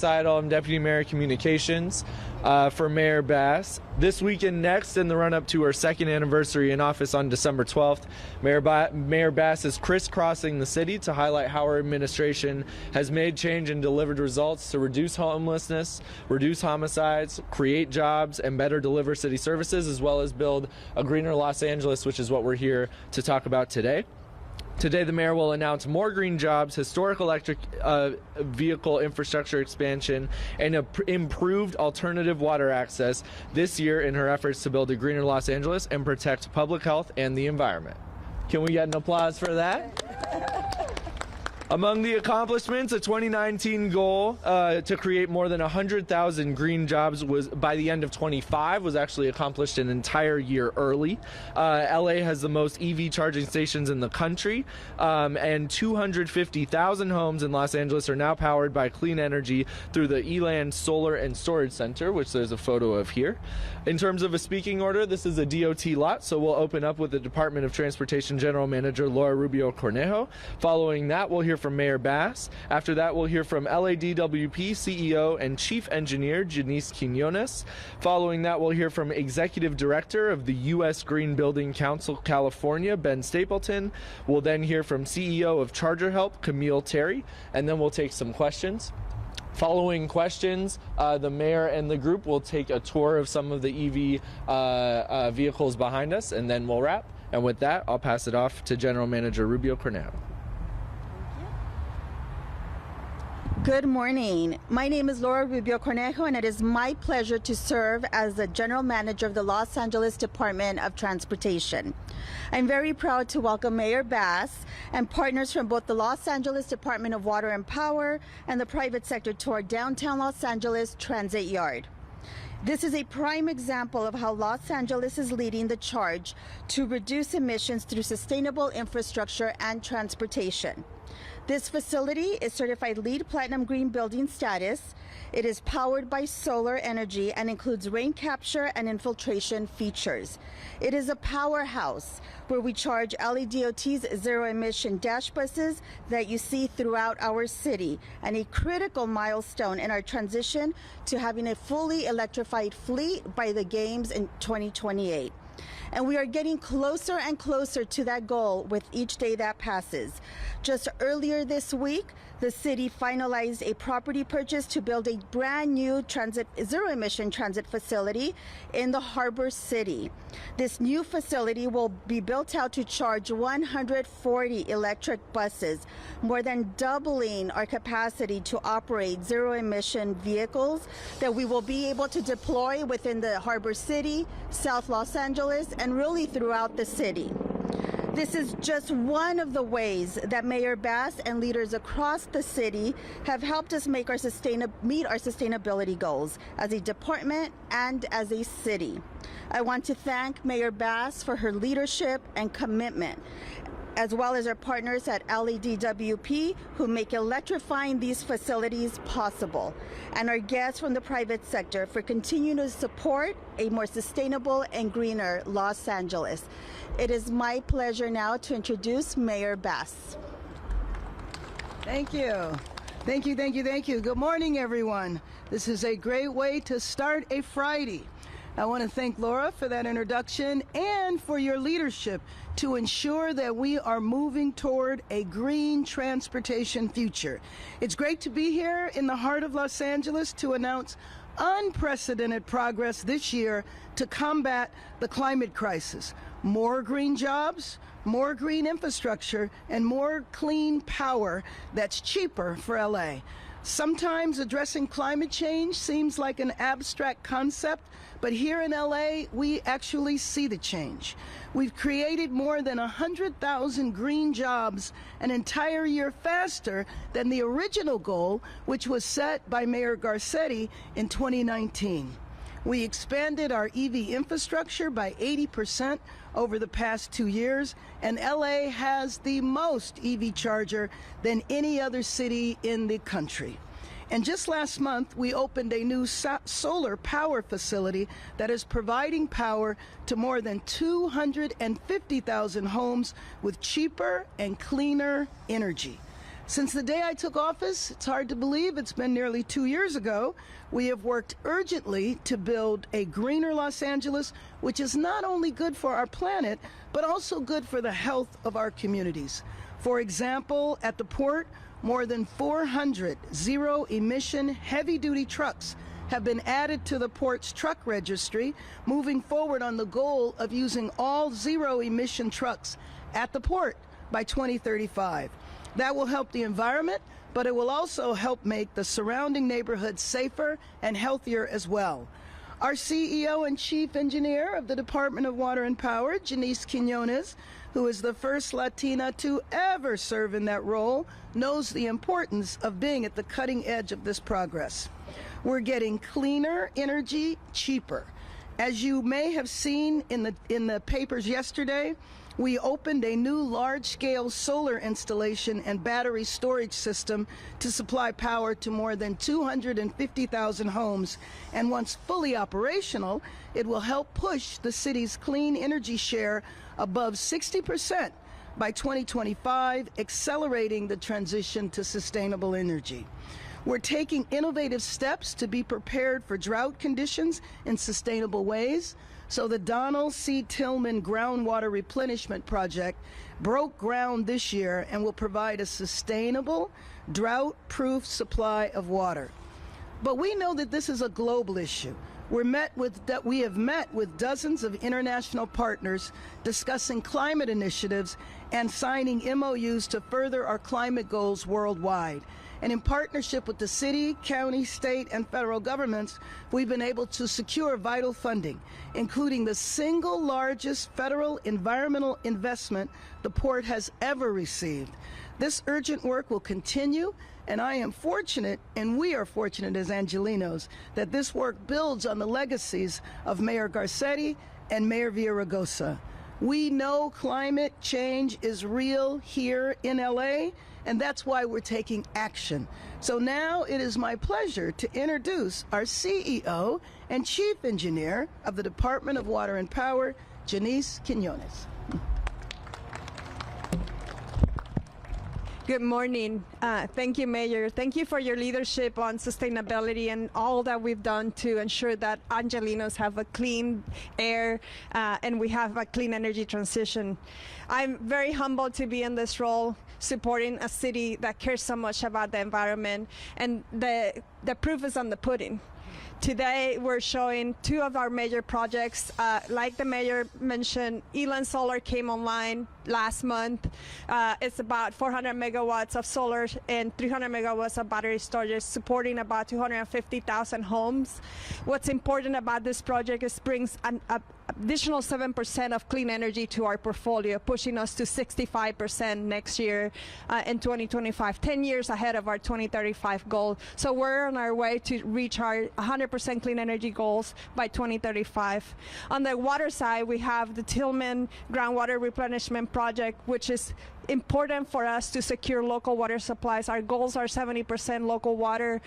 Seidel. I'm Deputy Mayor Communications for Mayor Bass. This weekend next, in the run-up to her second anniversary in office on December 12th, Mayor Bass is crisscrossing the city to highlight how her administration has made change and delivered results to reduce homelessness, reduce homicides, create jobs, and better deliver city services, as well as build a greener Los Angeles, which is what we're here to talk about today. Today, the mayor will announce more green jobs, historic electric vehicle infrastructure expansion, and improved alternative water access this year in her efforts to build a greener Los Angeles and protect public health and the environment. Can we get an applause for that? Among the accomplishments, a 2019 goal to create more than 100,000 green jobs was by the end of 25 was actually accomplished an entire year early. LA has the most EV charging stations in the country, and 250,000 homes in Los Angeles are now powered by clean energy through the Eland Solar and Storage Center, which there's a photo of here. In terms of a speaking order, this is a DOT lot, so we'll open up with the Department of Transportation General Manager Laura Rubio Cornejo. Following that, we'll hear from Mayor Bass. After that, we'll hear from LADWP CEO and Chief Engineer Janice Quinones. Following that, we'll hear from Executive Director of the U.S. Green Building Council California, Ben Stapleton. We'll then hear from CEO of Charger Help, Camille Terry, and then we'll take some questions. Following questions, the mayor and the group will take a tour of some of the EV vehicles behind us, and then we'll wrap. And with that, I'll pass it off to General Manager Rubio Cornejo. Good morning. My name is Laura Rubio Cornejo, and it is my pleasure to serve as the General Manager of the Los Angeles Department of Transportation. I'm very proud to welcome Mayor Bass and partners from both the Los Angeles Department of Water and Power and the private sector to our downtown Los Angeles transit yard. This is a prime example of how Los Angeles is leading the charge to reduce emissions through sustainable infrastructure and transportation. This facility is certified LEED Platinum Green Building status. It is powered by solar energy and includes rain capture and infiltration features. It is a powerhouse where we charge LADOT's zero-emission dash buses that you see throughout our city, and a critical milestone in our transition to having a fully electrified fleet by the Games in 2028. And we are getting closer and closer to that goal with each day that passes. Just earlier this week, the city finalized a property purchase to build a brand new zero-emission transit facility in the Harbor City. This new facility will be built out to charge 140 electric buses, more than doubling our capacity to operate zero-emission vehicles that we will be able to deploy within the Harbor City, South Los Angeles, and really throughout the city. This is just one of the ways that Mayor Bass and leaders across the city have helped us meet our sustainability goals as a department and as a city. I want to thank Mayor Bass for her leadership and commitment, as well as our partners at LADWP who make electrifying these facilities possible, and our guests from the private sector for continuing to support a more sustainable and greener Los Angeles. It is my pleasure now to introduce Mayor Bass. Thank you. Thank you, thank you, thank you. Good morning, everyone. This is a great way to start a Friday. I want to thank Laura for that introduction and for your leadership to ensure that we are moving toward a green transportation future. It's great to be here in the heart of Los Angeles to announce unprecedented progress this year to combat the climate crisis. More green jobs, more green infrastructure, and more clean power that's cheaper for LA. Sometimes addressing climate change seems like an abstract concept, but here in LA, we actually see the change. We've created more than 100,000 green jobs an entire year faster than the original goal, which was set by Mayor Garcetti in 2019. We expanded our EV infrastructure by 80% over the past 2 years, and LA has the most EV charger than any other city in the country. And just last month, we opened a new solar power facility that is providing power to more than 250,000 homes with cheaper and cleaner energy. Since the day I took office, it's hard to believe it's been nearly 2 years ago, we have worked urgently to build a greener Los Angeles, which is not only good for our planet, but also good for the health of our communities. For example, at the port, more than 400 zero-emission heavy-duty trucks have been added to the port's truck registry, moving forward on the goal of using all zero-emission trucks at the port by 2035. That will help the environment, but it will also help make the surrounding neighborhoods safer and healthier as well. Our CEO and Chief Engineer of the Department of Water and Power, Janice Quinones, who is the first Latina to ever serve in that role, knows the importance of being at the cutting edge of this progress. We're getting cleaner energy cheaper. As you may have seen in the papers yesterday, we opened a new large-scale solar installation and battery storage system to supply power to more than 250,000 homes. And once fully operational, it will help push the city's clean energy share above 60% by 2025, accelerating the transition to sustainable energy. We're taking innovative steps to be prepared for drought conditions in sustainable ways. So the Donald C. Tillman Groundwater Replenishment Project broke ground this year and will provide a sustainable, drought-proof supply of water. But we know that this is a global issue. We have met with dozens of international partners discussing climate initiatives and signing MOUs to further our climate goals worldwide. And in partnership with the city, county, state, and federal governments, we've been able to secure vital funding, including the single largest federal environmental investment the port has ever received. This urgent work will continue, and I am fortunate, and we are fortunate as Angelinos, that this work builds on the legacies of Mayor Garcetti and Mayor Villaraigosa. We know climate change is real here in LA, and that's why we're taking action. So now it is my pleasure to introduce our CEO and Chief Engineer of the Department of Water and Power, Janice Quinones. Good morning. Thank you, Mayor. Thank you for your leadership on sustainability and all that we've done to ensure that Angelinos have a clean air and we have a clean energy transition. I'm very humbled to be in this role, supporting a city that cares so much about the environment, and the proof is on the pudding. Today, we're showing two of our major projects. Like the mayor mentioned, Elan Solar came online last month. It's about 400 megawatts of solar and 300 megawatts of battery storage, supporting about 250,000 homes. What's important about this project is brings an additional 7% of clean energy to our portfolio, pushing us to 65% next year in 2025, 10 years ahead of our 2035 goal. So we're on our way to reach our 100% clean energy goals by 2035. On the water side, we have the Tillman Groundwater Replenishment Project, which is important for us to secure local water supplies. Our goals are 70% local water.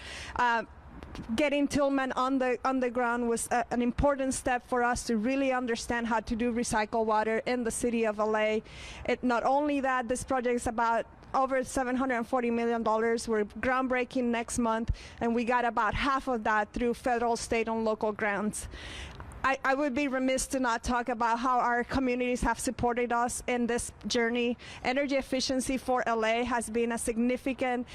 Getting Tillman on the ground was an important step for us to really understand how to do recycled water in the city of LA. Not only that, this project is about over $740 million. We're groundbreaking next month, and we got about half of that through federal, state, and local grants. I would be remiss to not talk about how our communities have supported us in this journey. Energy efficiency for LA has been a significant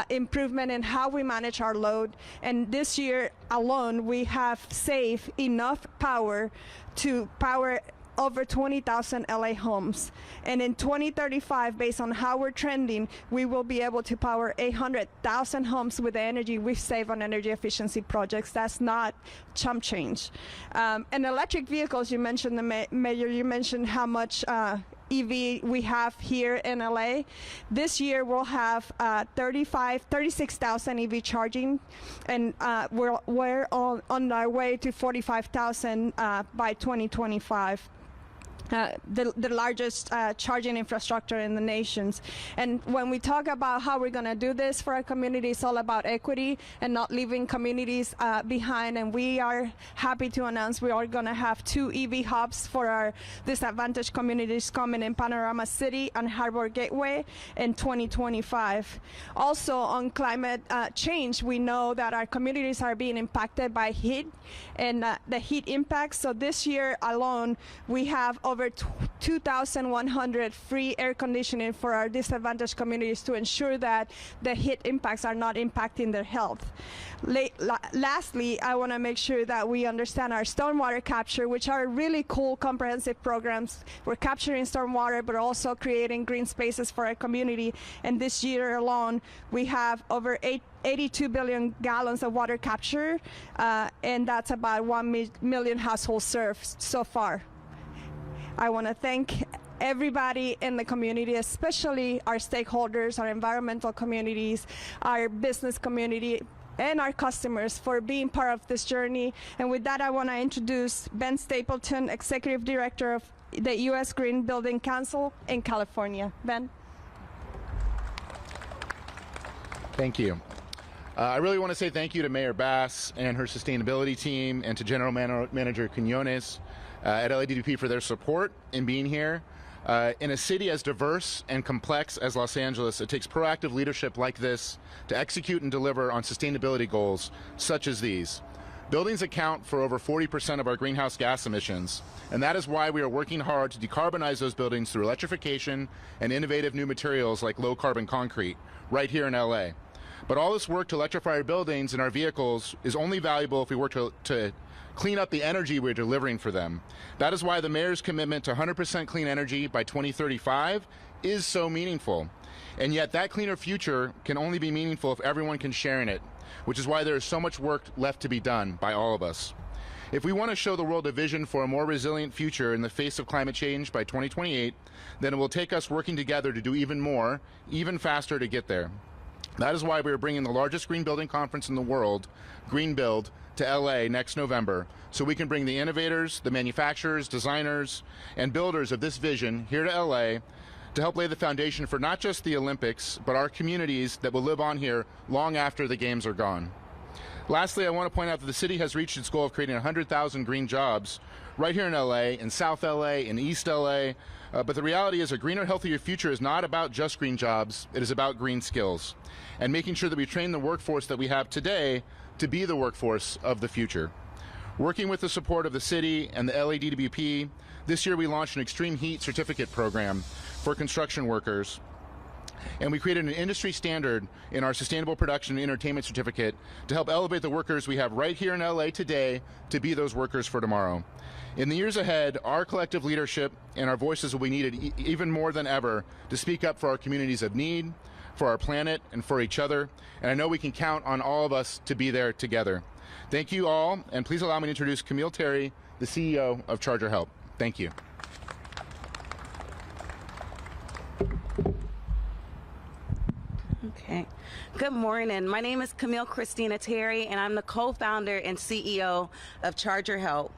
improvement in how we manage our load. And this year alone, we have saved enough power to power over 20,000 LA homes. And in 2035, based on how we're trending, we will be able to power 800,000 homes with the energy we save on energy efficiency projects. That's not chump change. And electric vehicles, you mentioned, the Mayor, you mentioned how much EV we have here in LA. This year we'll have 36,000 EV charging, and we're on our way to 45,000 by 2025. the largest charging infrastructure in the nations. And when we talk about how we're going to do this for our community, it's all about equity and not leaving communities behind. And we are happy to announce we are going to have 2 EV hubs for our disadvantaged communities coming in Panorama City and Harbor Gateway in 2025. Also on climate change, we know that our communities are being impacted by heat and the heat impacts. So this year alone, we have over 2,100 free air conditioning for our disadvantaged communities to ensure that the heat impacts are not impacting their health. Lastly, I want to make sure that we understand our stormwater capture, which are really cool, comprehensive programs. We're capturing stormwater, but also creating green spaces for our community. And this year alone, we have over 82 billion gallons of water captured, and that's about 1 million households served so far. I want to thank everybody in the community, especially our stakeholders, our environmental communities, our business community, and our customers for being part of this journey. And with that, I want to introduce Ben Stapleton, Executive Director of the U.S. Green Building Council in California. Ben? Thank you. I really want to say thank you to Mayor Bass and her sustainability team and to General Manager Quinones at LADWP for their support in being here. In a city as diverse and complex as Los Angeles, it takes proactive leadership like this to execute and deliver on sustainability goals such as these. Buildings account for over 40% of our greenhouse gas emissions, and that is why we are working hard to decarbonize those buildings through electrification and innovative new materials like low-carbon concrete right here in LA. But all this work to electrify our buildings and our vehicles is only valuable if we work to clean up the energy we're delivering for them. That is why the mayor's commitment to 100% clean energy by 2035 is so meaningful. And yet that cleaner future can only be meaningful if everyone can share in it, which is why there is so much work left to be done by all of us. If we want to show the world a vision for a more resilient future in the face of climate change by 2028, then it will take us working together to do even more, even faster to get there. That is why we are bringing the largest green building conference in the world, Green Build, to LA next November, so we can bring the innovators, the manufacturers, designers, and builders of this vision here to LA to help lay the foundation for not just the Olympics, but our communities that will live on here long after the games are gone. Lastly, I want to point out that the city has reached its goal of creating 100,000 green jobs right here in LA, in South LA, in East LA, but the reality is a greener, healthier future is not about just green jobs, it is about green skills, and making sure that we train the workforce that we have today to be the workforce of the future. Working with the support of the city and the LADWP, this year we launched an extreme heat certificate program for construction workers, and we created an industry standard in our sustainable production and entertainment certificate to help elevate the workers we have right here in LA today to be those workers for tomorrow. In the years ahead, our collective leadership and our voices will be needed even more than ever to speak up for our communities of need, for our planet, and for each other, and I know we can count on all of us to be there together. Thank you all, and please allow me to introduce Camille Terry, the CEO of Charger Help. Thank you. Okay. Good morning. My name is Camille Christina Terry, and I'm the co-founder and CEO of Charger Help.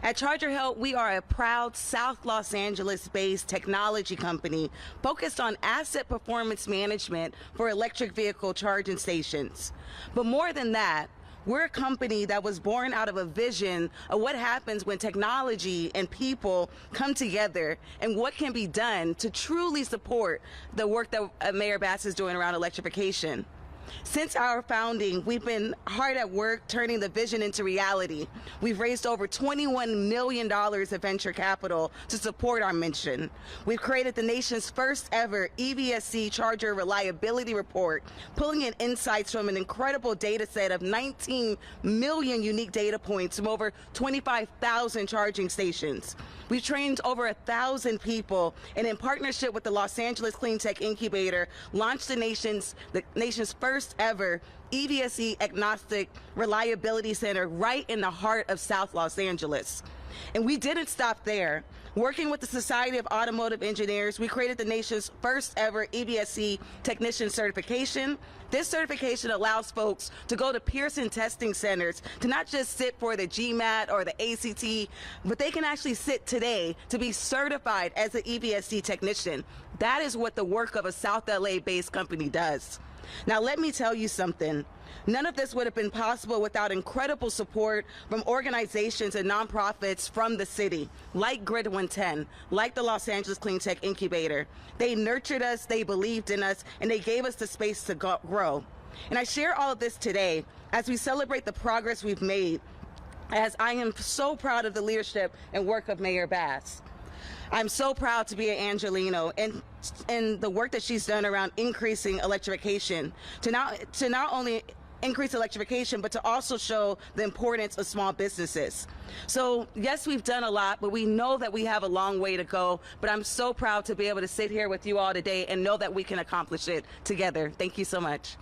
At Charger Help, we are a proud South Los Angeles-based technology company focused on asset performance management for electric vehicle charging stations. But more than that, we're a company that was born out of a vision of what happens when technology and people come together and what can be done to truly support the work that Mayor Bass is doing around electrification. Since our founding, we've been hard at work turning the vision into reality. We've raised over $21 million of venture capital to support our mission. We've created the nation's first ever EVSE charger reliability report, pulling in insights from an incredible data set of 19 million unique data points from over 25,000 charging stations. We've trained over 1,000 people, and in partnership with the Los Angeles Clean Tech Incubator, launched the nation's first ever EVSE agnostic reliability center right in the heart of South Los Angeles. And we didn't stop there. Working with the Society of Automotive Engineers, we created the nation's first ever EBSC technician certification. This certification allows folks to go to Pearson testing centers to not just sit for the GMAT or the ACT, but they can actually sit today to be certified as an EBSC technician. That is what the work of a South LA-based company does. Now, let me tell you something. None of this would have been possible without incredible support from organizations and nonprofits from the city, like Grid 110, like the Los Angeles Clean Tech Incubator. They nurtured us, they believed in us, and they gave us the space to grow. And I share all of this today as we celebrate the progress we've made, as I am so proud of the leadership and work of Mayor Bass. I'm so proud to be an Angelino and the work that she's done around increasing electrification, to not only increase electrification, but to also show the importance of small businesses. So yes, we've done a lot, but we know that we have a long way to go. But I'm so proud to be able to sit here with you all today and know that we can accomplish it together. Thank you so much.